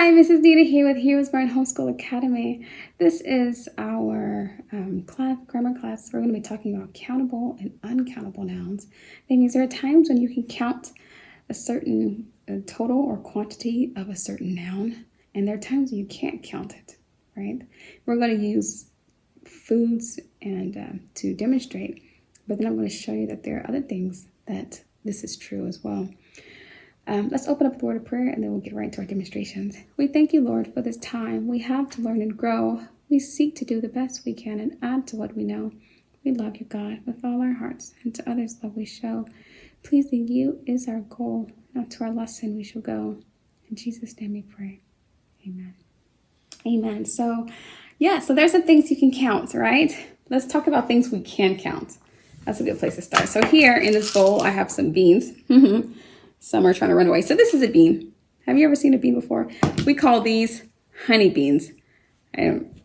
Hi, Mrs. Dita here with Heroesmart Homeschool Academy. This is our grammar class. We're going to be talking about countable and uncountable nouns. That means there are times when you can count a certain total or quantity of a certain noun, and there are times when you can't count it, right? We're going to use foods and to demonstrate, but then I'm going to show you that there are other things that this is true as well. Let's open up with a word of prayer and then we'll get right to our demonstrations. We thank you, Lord, for this time we have to learn and grow. We seek to do the best we can and add to what we know. We love you, God, with all our hearts, and to others love we show. Pleasing you is our goal. Now to our lesson we shall go. In Jesus' name we pray. Amen. Amen. So there's some things you can count, right? Let's talk about things we can count. That's a good place to start. So here in this bowl, I have some beans. Some are trying to run away. So this is a bean. Have you ever seen a bean before? We call these honey beans. And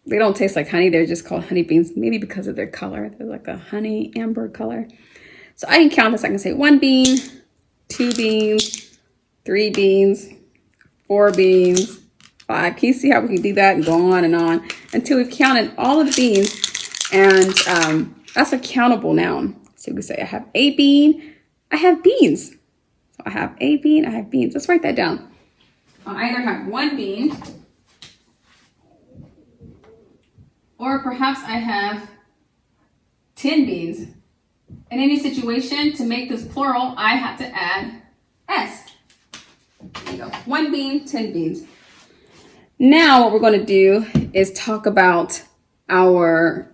they don't taste like honey. They're just called honey beans, maybe because of their color. They're like a honey amber color. So I can count this. I can say 1 bean, 2 beans, 3 beans, 4 beans, 5. Can you see how we can do that and go on and on until we've counted all of the beans? And that's a countable noun. So we say I have a bean, I have beans. So I have a bean, I have beans. Let's write that down. I either have 1 bean, or perhaps I have 10 beans. In any situation, to make this plural, I have to add S. There you go. 1 bean, 10 beans. Now what we're going to do is talk about an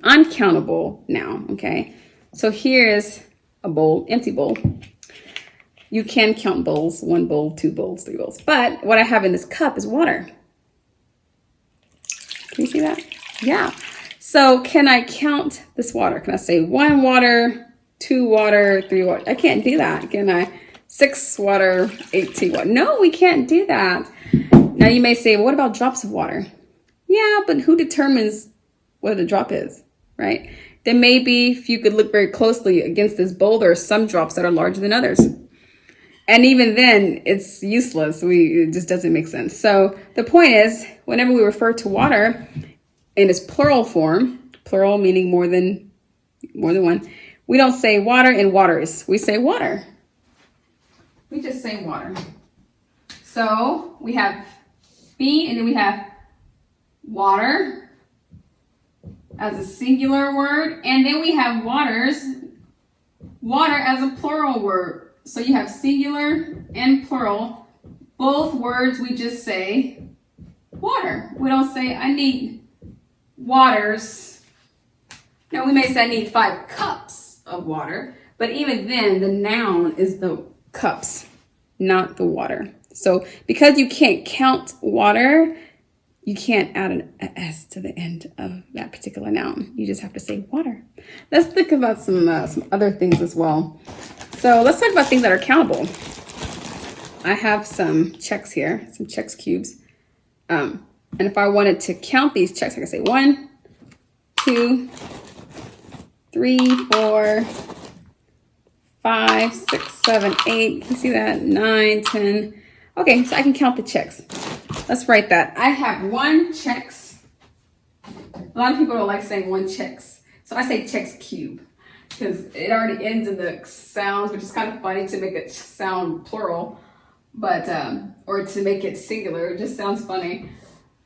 uncountable noun, okay? So here's a bowl, empty bowl. You can count bowls, 1 bowl, 2 bowls, 3 bowls. But what I have in this cup is water. Can you see that? Yeah. So can I count this water? Can I say 1 water, 2 water, 3 water? I can't do that. Can I? 6 water, 18 water? No, we can't do that. Now you may say, well, what about drops of water? Yeah, but who determines what a drop is, right? Then maybe if you could look very closely against this bowl, there are some drops that are larger than others. And even then, it's useless. It just doesn't make sense. So the point is, whenever we refer to water in its plural form, plural meaning more than one, we don't say water and waters. We say water. We just say water. So we have bean, and then we have water as a singular word, and then we have water as a plural word. So you have singular and plural. Both words we just say water. We don't say I need waters. Now we may say I need 5 cups of water, but even then the noun is the cups, not the water. So because you can't count water, you can't add an S to the end of that particular noun. You just have to say water. Let's think about some other things as well. So let's talk about things that are countable. I have some Chex here, some Chex cubes. And if I wanted to count these Chex, I can say 1, 2, 3, 4, 5, 6, 7, 8. Can you see that? 9, 10. Okay, so I can count the Chex. Let's write that. I have 1 Chex. A lot of people don't like saying 1 Chex. So I say Chex cube because it already ends in the sounds, which is kind of funny to make it sound plural, but or to make it singular. It just sounds funny.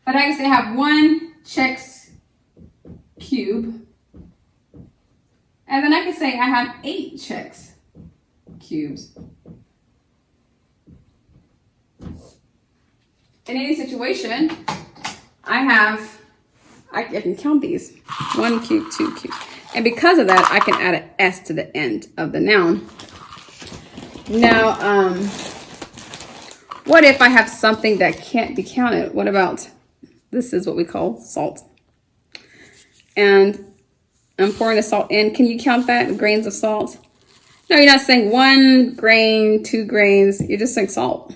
But I can say I have 1 Chex cube. And then I can say I have 8 Chex cubes. In any situation, I can count these. 1 cube, 2 cube. And because of that, I can add an S to the end of the noun. Now, what if I have something that can't be counted? What about, this is what we call salt. And I'm pouring the salt in. Can you count that, grains of salt? No, you're not saying 1 grain, 2 grains. You're just saying salt.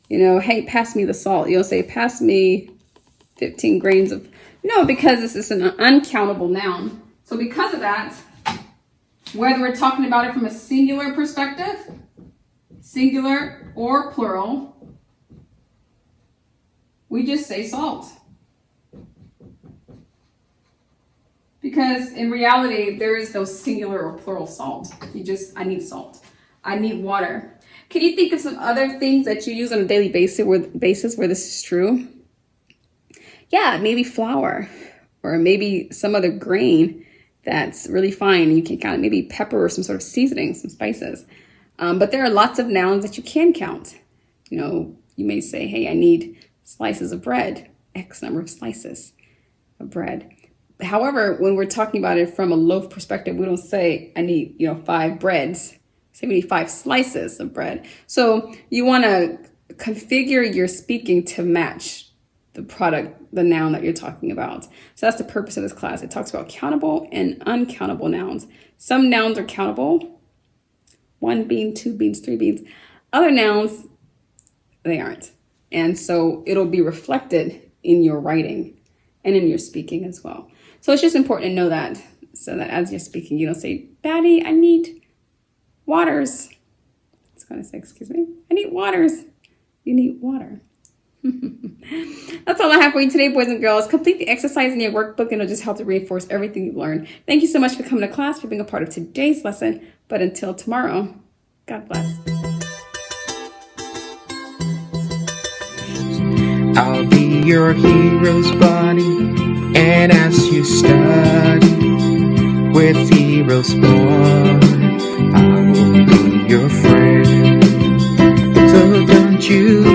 You know, hey, pass me the salt. You don't say, pass me 15 grains of... No, because this is an uncountable noun. So because of that, whether we're talking about it from a singular perspective, singular or plural, we just say salt. Because in reality, there is no singular or plural salt. I need salt. I need water. Can you think of some other things that you use on a daily basis where this is true? Yeah, maybe flour, or maybe some other grain that's really fine. You can count maybe pepper or some sort of seasoning, some spices. But there are lots of nouns that you can count. You know, you may say, hey, I need slices of bread, X number of slices of bread. However, when we're talking about it from a loaf perspective, we don't say, I need, 5 breads. Say we need 5 slices of bread. So you want to configure your speaking to match the product, the noun that you're talking about. So that's the purpose of this class. It talks about countable and uncountable nouns. Some nouns are countable. 1 bean, 2 beans, 3 beans. Other nouns, they aren't. And so it'll be reflected in your writing and in your speaking as well. So it's just important to know that, so that as you're speaking, you don't say, Daddy, I need waters. It's going to say, excuse me, I need waters. You need water. That's all I have for you today, boys and girls. Complete the exercise in your workbook and it'll just help to reinforce everything you've learned. Thank you so much for coming to class, for being a part of today's lesson. But until tomorrow, God bless. I'll be your hero's buddy, and as you study with Heroesmart, I will be your friend. So don't you